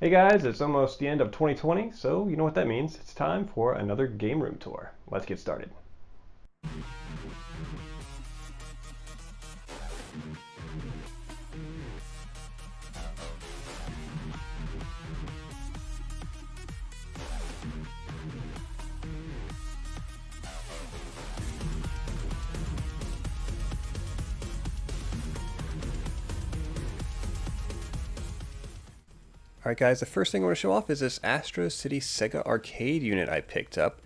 Hey guys, it's almost the end of 2020, so you know what that means. It's time for another game room tour. Let's get started. Alright guys, the first thing I want to show off is this Astro City Sega arcade unit I picked up.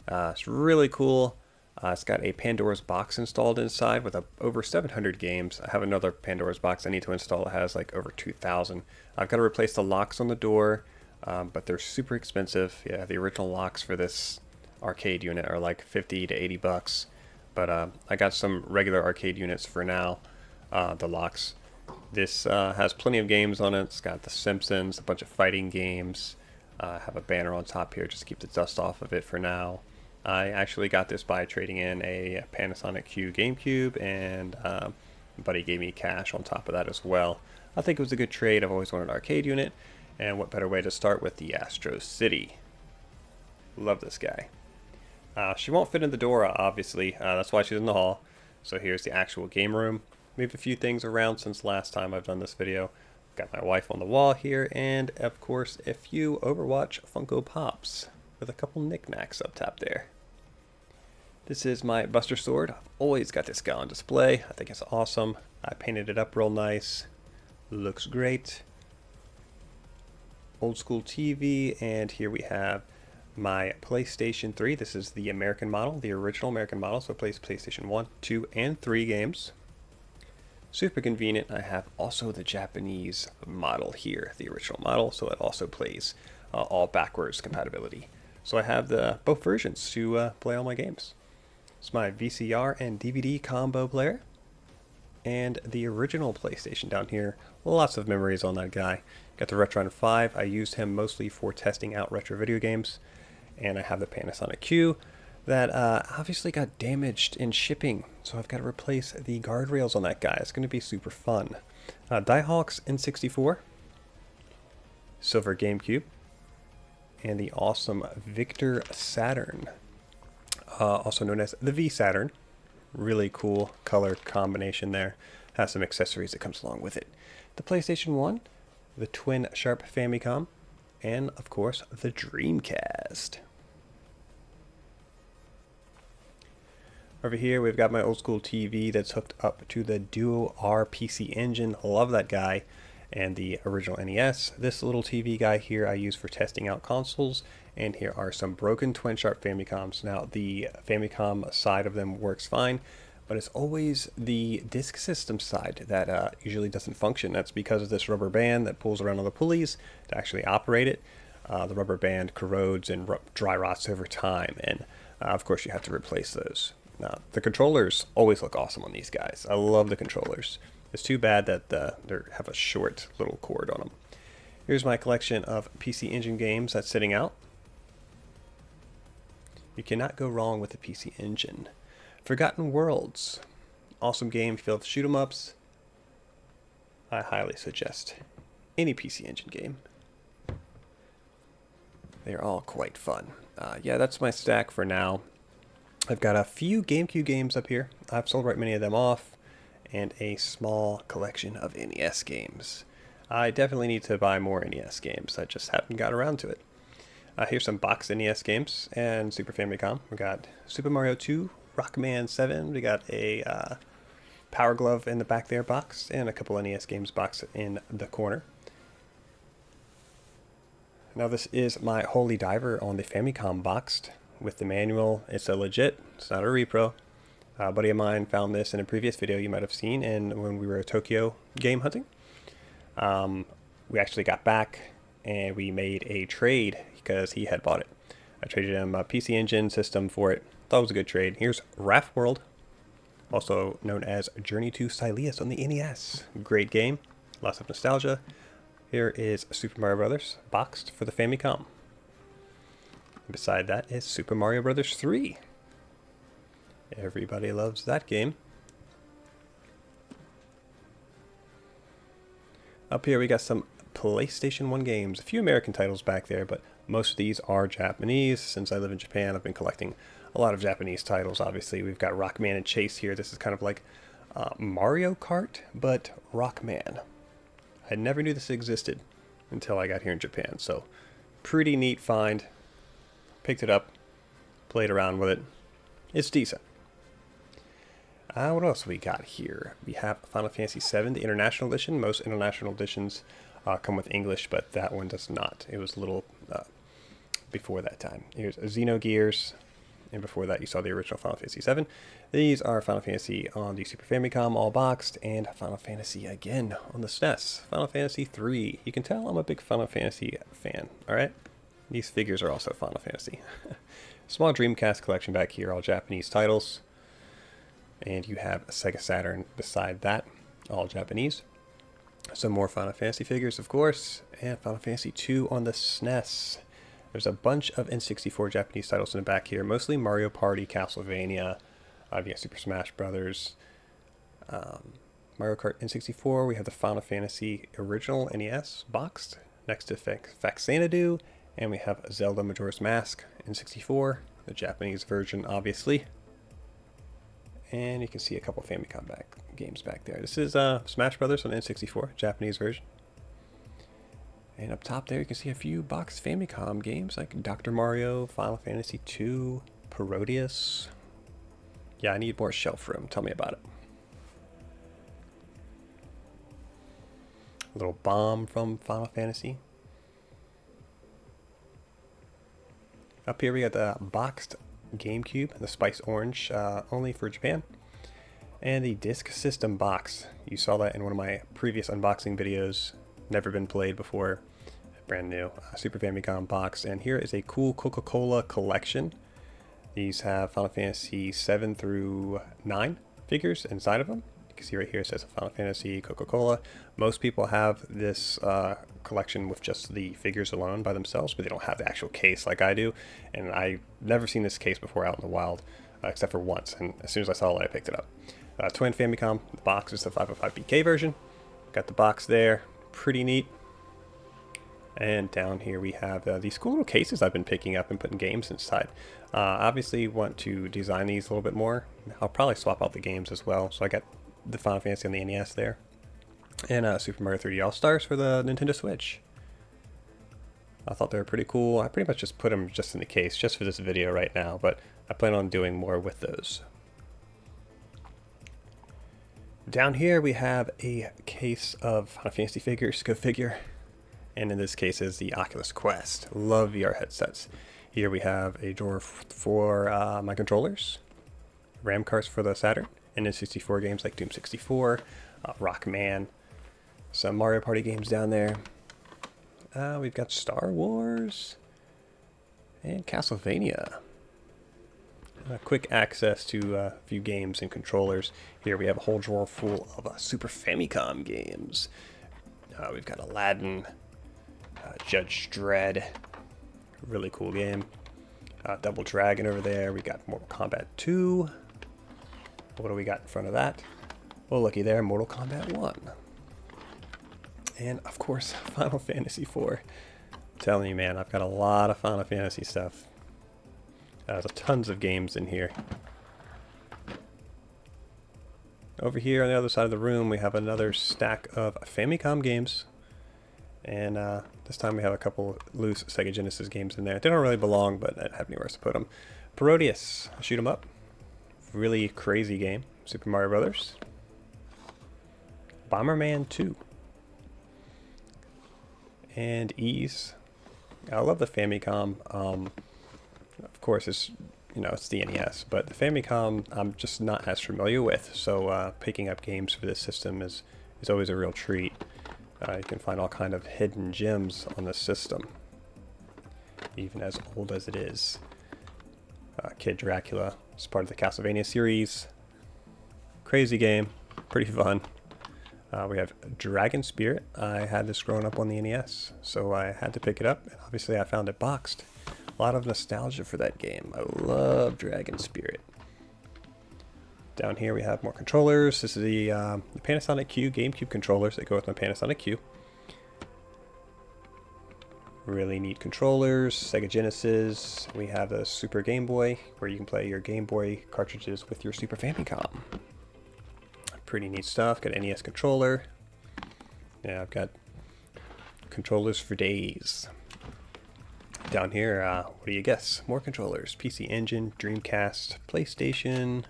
It's really cool. It's got a Pandora's box installed inside with over 700 games. I have another Pandora's box I need to install. It has like over 2,000. I've got to replace the locks on the door, but they're super expensive. Yeah, the original locks for this arcade unit are like 50 to 80 bucks. But I got some regular arcade units for now, the locks. This has plenty of games on it. It's got The Simpsons, a bunch of fighting games. I have a banner on top here just to keep the dust off of it for now. I actually got this by trading in a Panasonic Q GameCube, and a buddy gave me cash on top of that as well. I think it was a good trade. I've always wanted an arcade unit, and what better way to start with the Astro City. Love this guy. She won't fit in the door, obviously. That's why she's in the hall. So here's the actual game room. Moved a few things around since last time I've done this video. Got my wife on the wall here, and of course a few Overwatch Funko Pops with a couple knickknacks up top there. This is my Buster Sword. I've always got this guy on display. I think it's awesome. I painted it up real nice. Looks great. Old school TV, and here we have my PlayStation 3. This is the American model, the original American model, so it plays PlayStation 1, 2, and 3 games. Super convenient. I have also the Japanese model here, the original model, so it also plays all backwards compatibility. So I have both versions to play all my games. It's my VCR and DVD combo player, and the original PlayStation down here. Lots of memories on that guy. Got the Retron 5. I used him mostly for testing out retro video games, and I have the Panasonic Q that obviously got damaged in shipping, so I've got to replace the guardrails on that guy. It's going to be super fun. Diehawk's N64, Silver GameCube, and the awesome Victor Saturn, also known as the V Saturn. Really cool color combination there. Has some accessories that comes along with it. The PlayStation 1, the Twin Sharp Famicom, and of course the Dreamcast. Over here we've got my old school TV that's hooked up to the Duo R PC engine. Love that guy. And the original NES. This little TV guy here I use for testing out consoles. And here are some broken Twin Sharp Famicoms. Now the Famicom side of them works fine, but it's always the disk system side that usually doesn't function. That's because of this rubber band that pulls around on the pulleys to actually operate it. The rubber band corrodes and dry rots over time, and of course you have to replace those. Now, the controllers always look awesome on these guys. I love the controllers. It's too bad that they have a short little cord on them. Here's my collection of PC Engine games that's sitting out. You cannot go wrong with the PC Engine. Forgotten Worlds. Awesome game filled with shoot 'em ups. I highly suggest any PC Engine game. They're all quite fun. Yeah, that's my stack for now. I've got a few GameCube games up here. I've sold right many of them off, and a small collection of NES games. I definitely need to buy more NES games. I just haven't got around to it. Here's some boxed NES games and Super Famicom. We got Super Mario 2, Rockman 7. We got a Power Glove in the back there boxed, and a couple NES games boxed in the corner. Now this is my Holy Diver on the Famicom boxed with the manual. It's a legit, it's not a repro. A buddy of mine found this in a previous video you might have seen, and when we were Tokyo game hunting. We actually got back and we made a trade because he had bought it. I traded him a PC Engine system for it. Thought it was a good trade. Here's Raft World, also known as Journey to Sileus on the NES. Great game, lots of nostalgia. Here is Super Mario Brothers, boxed for the Famicom. Beside that is Super Mario Brothers 3. Everybody loves that game. Up here we got some PlayStation 1 games. A few American titles back there, but most of these are Japanese. Since I live in Japan, I've been collecting a lot of Japanese titles. Obviously, we've got Rockman and Chase here. This is kind of like Mario Kart, but Rockman. I never knew this existed until I got here in Japan, so pretty neat find. Picked it up, played around with it. It's decent. What else we got here? We have Final Fantasy VII, the International Edition. Most International Editions come with English, but that one does not. It was a little before that time. Here's Xenogears, and before that you saw the original Final Fantasy VII. These are Final Fantasy on the Super Famicom, all boxed, and Final Fantasy again on the SNES. Final Fantasy III. You can tell I'm a big Final Fantasy fan, alright? These figures are also Final Fantasy. Small Dreamcast collection back here, all Japanese titles. And you have a Sega Saturn beside that, all Japanese. Some more Final Fantasy figures, of course, and Final Fantasy II on the SNES. There's a bunch of N64 Japanese titles in the back here, mostly Mario Party, Castlevania, Super Smash Brothers, Mario Kart N64. We have the Final Fantasy original NES boxed next to Faxanadu, and we have Zelda Majora's Mask N64, the Japanese version, obviously. And you can see a couple of Famicom games back there. This is Smash Brothers on N64, Japanese version. And up top there, you can see a few boxed Famicom games like Dr. Mario, Final Fantasy II, Parodius. Yeah, I need more shelf room. Tell me about it. A little bomb from Final Fantasy. Up here we got the boxed GameCube, the Spice Orange, only for Japan, and the Disk System box. You saw that in one of my previous unboxing videos. Never been played before, brand new Super Famicom box. And here is a cool Coca-Cola collection. These have Final Fantasy 7 through 9 figures inside of them. You can see right here it says Final Fantasy Coca-Cola. Most people have this collection with just the figures alone by themselves, but they don't have the actual case like I do. And I've never seen this case before out in the wild, except for once. And as soon as I saw it, I picked it up. Twin Famicom, the box is the 505BK version. Got the box there, pretty neat. And down here we have these cool little cases I've been picking up and putting games inside. Obviously want to design these a little bit more. I'll probably swap out the games as well. So I got the Final Fantasy on the NES there. And Super Mario 3D All-Stars for the Nintendo Switch. I thought they were pretty cool. I pretty much just put them just in the case, just for this video right now, but I plan on doing more with those. Down here we have a case of Final Fantasy figures, go figure. And in this case is the Oculus Quest. Love VR headsets. Here we have a drawer for my controllers, RAM cards for the Saturn, and N64 games like Doom 64, Rockman, some Mario Party games down there. We've got Star Wars and Castlevania. Quick access to a few games and controllers. Here we have a whole drawer full of Super Famicom games. We've got Aladdin, Judge Dredd, really cool game. Double Dragon over there. We got Mortal Kombat 2. What do we got in front of that? Well, looky there, Mortal Kombat 1. And, of course, Final Fantasy 4. I'm telling you, man, I've got a lot of Final Fantasy stuff. There's tons of games in here. Over here on the other side of the room, we have another stack of Famicom games. And this time we have a couple loose Sega Genesis games in there. They don't really belong, but I don't have anywhere else to put them. Parodius, shoot 'em up. Really crazy game. Super Mario Brothers. Bomberman 2. And Ease. I love the Famicom. Of course, it's the NES, but the Famicom I'm just not as familiar with. So picking up games for this system is always a real treat. You can find all kind of hidden gems on this system, even as old as it is. Kid Dracula is part of the Castlevania series. Crazy game, pretty fun. We have Dragon Spirit. I had this growing up on the NES, so I had to pick it up, and obviously I found it boxed. A lot of nostalgia for that game. I love Dragon Spirit. Down here we have more controllers. This is the Panasonic Q GameCube controllers that go with my Panasonic Q. Really neat controllers, Sega Genesis. We have a Super Game Boy where you can play your Game Boy cartridges with your Super Famicom. Pretty neat stuff. Got an NES controller. Yeah, I've got controllers for days. Down here, what do you guess? More controllers. PC Engine, Dreamcast, PlayStation,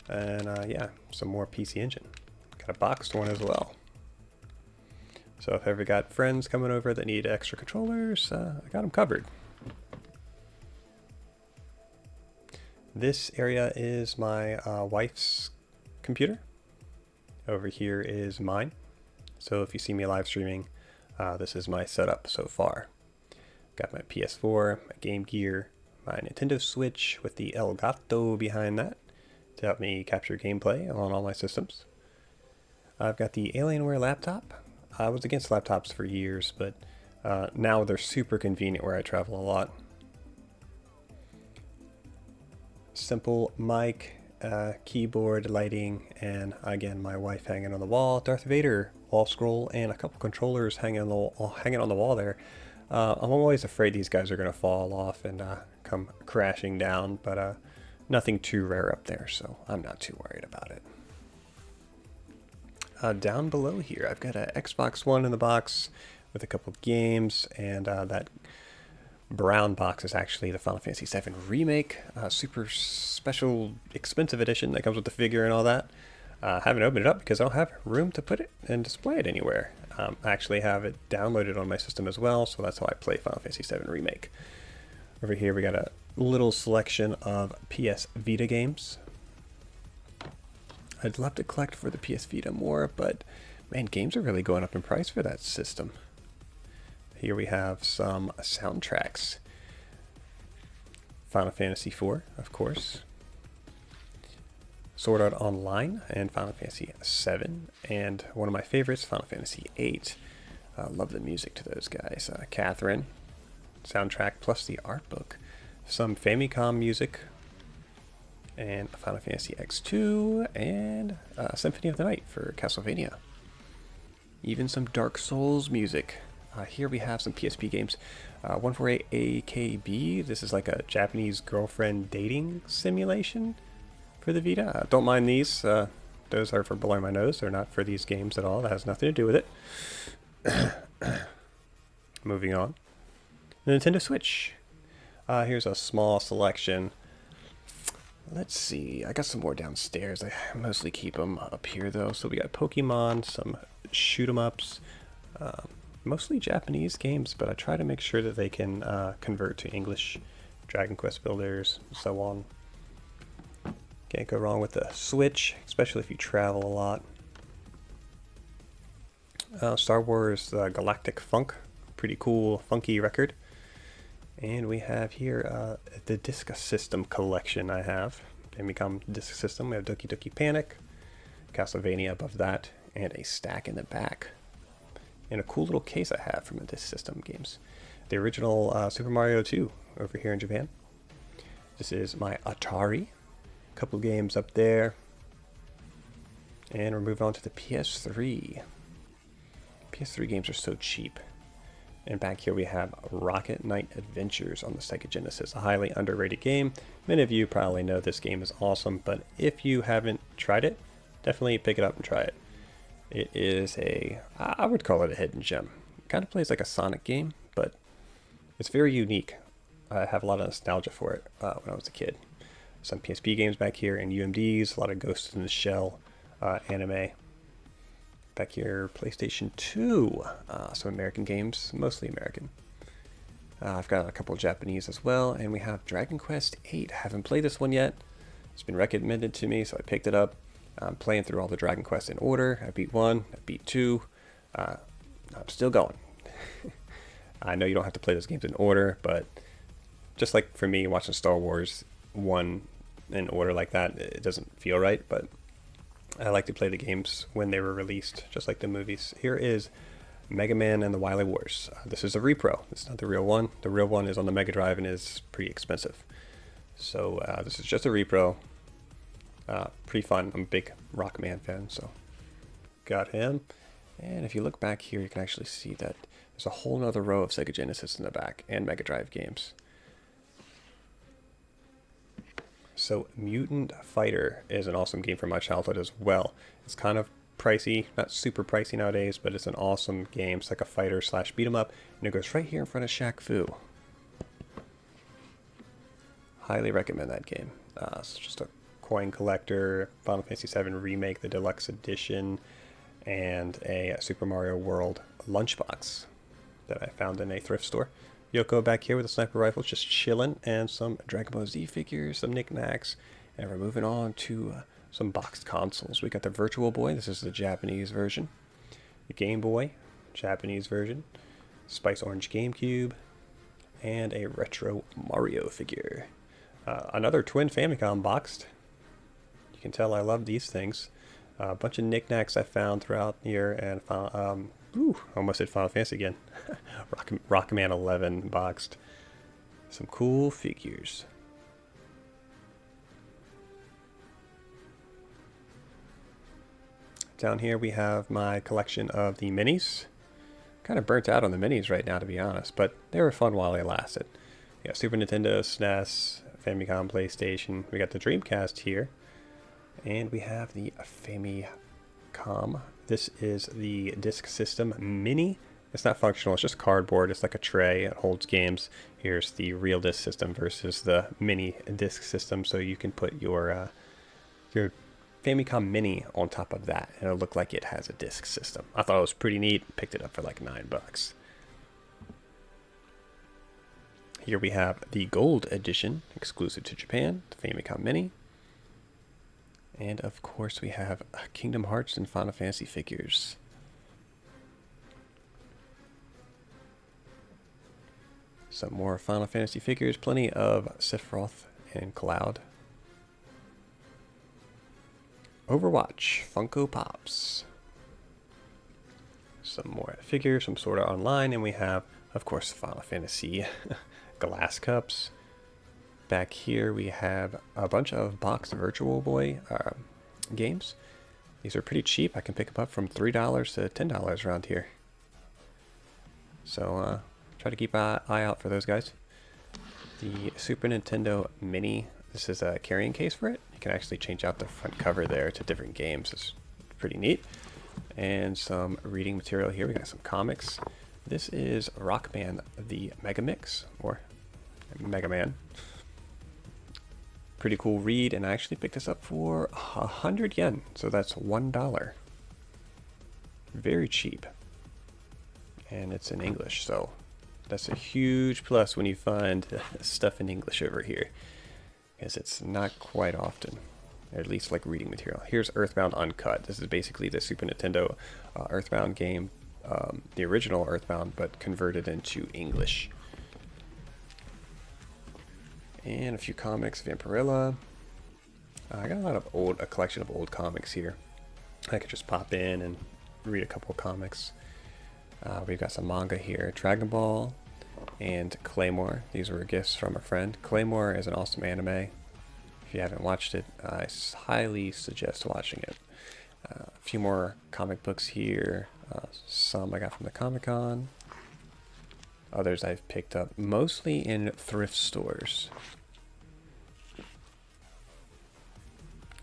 and yeah, some more PC Engine. Got a boxed one as well. So if I ever got friends coming over that need extra controllers, I got them covered. This area is my wife's computer. Over here is mine. So if you see me live streaming, this is my setup so far. Got my PS4, my Game Gear, my Nintendo Switch with the Elgato behind that to help me capture gameplay on all my systems. I've got the Alienware laptop. I was against laptops for years, but now they're super convenient where I travel a lot. Simple mic, keyboard, lighting, and again my wife hanging on the wall. Darth Vader wall scroll and a couple controllers hanging on the wall there. I'm always afraid these guys are going to fall off and come crashing down, but nothing too rare up there, so I'm not too worried about it. Down below here, I've got an Xbox One in the box with a couple games, and that brown box is actually the Final Fantasy VII Remake, super special expensive edition that comes with the figure and all that. I haven't opened it up because I don't have room to put it and display it anywhere. I actually have it downloaded on my system as well, so that's how I play Final Fantasy VII Remake. Over here we got a little selection of PS Vita games. I'd love to collect for the PS Vita more, but man, games are really going up in price for that system. Here we have some soundtracks. Final Fantasy IV, of course. Sword Art Online and Final Fantasy VII, and one of my favorites, Final Fantasy VIII. I love the music to those guys. Catherine, soundtrack plus the art book. Some Famicom music, and Final Fantasy X2, and Symphony of the Night for Castlevania. Even some Dark Souls music. Here we have some PSP games. 148 AKB, this is like a Japanese girlfriend dating simulation for the Vita. Don't mind these. Those are for blowing my nose. They're not for these games at all. That has nothing to do with it. Moving on. The Nintendo Switch. Here's a small selection. Let's see. I got some more downstairs. I mostly keep them up here, though. So we got Pokemon, some shoot-em-ups, mostly Japanese games, but I try to make sure that they can convert to English. Dragon Quest Builders, and so on. Can't go wrong with the Switch, especially if you travel a lot. Star Wars Galactic Funk. Pretty cool, funky record. And we have here the Disc System collection I have. Famicom Disc System. We have Doki Doki Panic, Castlevania above that, and a stack in the back. And a cool little case I have from the Disc System games. The original Super Mario 2 over here in Japan. This is my Atari. A couple games up there. And we're moving on to the PS3. PS3 games are so cheap. And back here we have Rocket Knight Adventures on the Sega Genesis, a highly underrated game. Many of you probably know this game is awesome, but if you haven't tried it, definitely pick it up and try it. It is I would call it a hidden gem. It kind of plays like a Sonic game, but it's very unique. I have a lot of nostalgia for it when I was a kid. Some PSP games back here and UMDs, a lot of Ghost in the Shell anime. Back here, PlayStation 2, some American games, mostly American. I've got a couple of Japanese as well, and we have Dragon Quest VIII. I haven't played this one yet. It's been recommended to me, so I picked it up. I'm playing through all the Dragon Quests in order. I beat 1, I beat 2. I'm still going. I know you don't have to play those games in order, but just like for me, watching Star Wars 1 in order like that, it doesn't feel right, but I like to play the games when they were released, just like the movies. Here is Mega Man and the Wily Wars. This is a repro. It's not the real one. The real one is on the Mega Drive and is pretty expensive. So this is just a repro. Pretty fun. I'm a big Rockman fan, so got him. And if you look back here, you can actually see that there's There's a whole nother row of Sega Genesis in the back and Mega Drive games. So Mutant Fighter is an awesome game from my childhood as well. It's kind of pricey, not super pricey nowadays, but it's an awesome game. It's like a fighter slash beat 'em up, and it goes right here in front of Shaq Fu. Highly recommend that game. It's just a coin collector, Final Fantasy VII Remake, the Deluxe Edition, and a Super Mario World lunchbox that I found in a thrift store. Yoko back here with a sniper rifle, just chilling, and some Dragon Ball Z figures, some knickknacks, and we're moving on to some boxed consoles. We got the Virtual Boy. This is the Japanese version. The Game Boy, Japanese version. Spice Orange GameCube, and a retro Mario figure. Another twin Famicom boxed. You can tell I love these things. A bunch of knickknacks I found throughout here, and almost said Final Fantasy again. Rockman 11 boxed. Some cool figures. Down here we have my collection of the minis. Kind of burnt out on the minis right now, to be honest, but they were fun while they lasted. We got Super Nintendo, SNES, Famicom, PlayStation. We got the Dreamcast here. And we have the Famicom. This is the Disk System Mini. It's not functional, it's just cardboard. It's like a tray, it holds games. Here's the real Disk System versus the Mini Disk System, so you can put your Famicom Mini on top of that, and it'll look like it has a disk system. I thought it was pretty neat. Picked it up for like $9. Here we have the Gold Edition, exclusive to Japan, the Famicom Mini. And of course we have Kingdom Hearts and Final Fantasy figures. Some more Final Fantasy figures, plenty of Sephiroth and Cloud. Overwatch, Funko Pops. Some more figures from Sword Art Online, and we have, of course, Final Fantasy glass cups. Back here we have a bunch of boxed Virtual Boy games. These are pretty cheap. I can pick them up from $3 to $10 around here. So try to keep an eye out for those guys. The Super Nintendo Mini. This is a carrying case for it. You can actually change out the front cover there to different games. It's pretty neat. And some reading material here. We got some comics. This is Rockman the Mega Mix, or Mega Man. Pretty cool read, and I actually picked this up for 100 yen, so that's $1. Very cheap. And it's in English, so that's a huge plus when you find stuff in English over here, because it's not quite often, at least like reading material. Here's Earthbound Uncut. This is basically the Super Nintendo Earthbound game, the original Earthbound, but converted into English. And a few comics, Vampirella. I got a collection of old comics here. I could just pop in and read a couple of comics. We've got some manga here, Dragon Ball and Claymore. These were gifts from a friend. Claymore is an awesome anime. If you haven't watched it, I highly suggest watching it. A few more comic books here. Some I got from the Comic-Con. Others I've picked up mostly in thrift stores.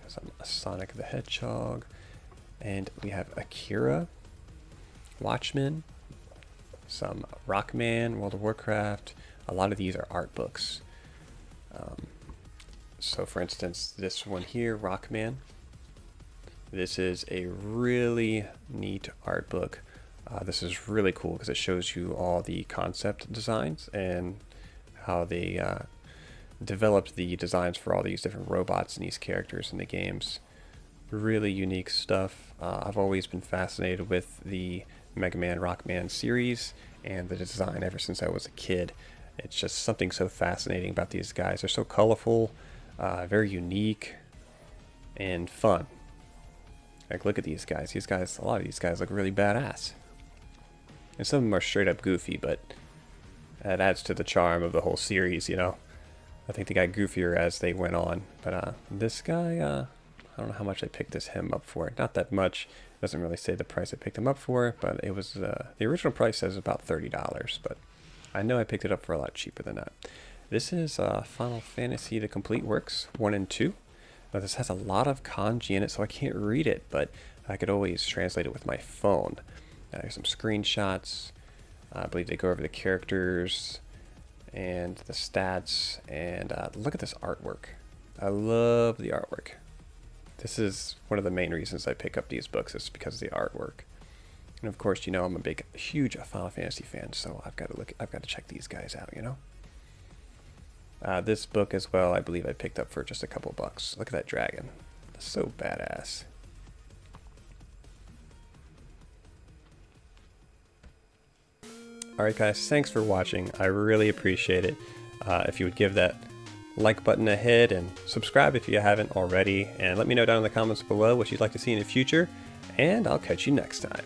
Some Sonic the Hedgehog. And we have Akira, Watchmen, some Rockman, World of Warcraft. A lot of these are art books. So for instance, this one here, Rockman. This is a really neat art book. This is really cool because it shows you all the concept designs and how they developed the designs for all these different robots and these characters in the games. Really unique stuff. I've always been fascinated with the Mega Man Rockman series and the design ever since I was a kid. It's just something so fascinating about these guys. They're so colorful, very unique, and fun. Like, look at these guys. A lot of these guys look really badass. And some of them are straight up goofy, but that adds to the charm of the whole series, you know. I think they got goofier as they went on. But this guy, I don't know how much I picked him up for. Not that much. It doesn't really say the price I picked him up for, but it was the original price says about $30, but I know I picked it up for a lot cheaper than that. This is Final Fantasy: The Complete Works 1 and 2. Now this has a lot of kanji in it, so I can't read it, but I could always translate it with my phone. There's some screenshots. I believe they go over the characters and the stats, and look at this artwork. I love the artwork. This is one of the main reasons I pick up these books, is because of the artwork. And of course, you know, I'm a huge Final Fantasy fan, so I've got to check these guys out, you know. This book as well, I believe I picked up for just a couple bucks. Look at that dragon. That's so badass. Alright guys, thanks for watching. I really appreciate it. If you would give that like button a hit and subscribe if you haven't already, and let me know down in the comments below what you'd like to see in the future, and I'll catch you next time.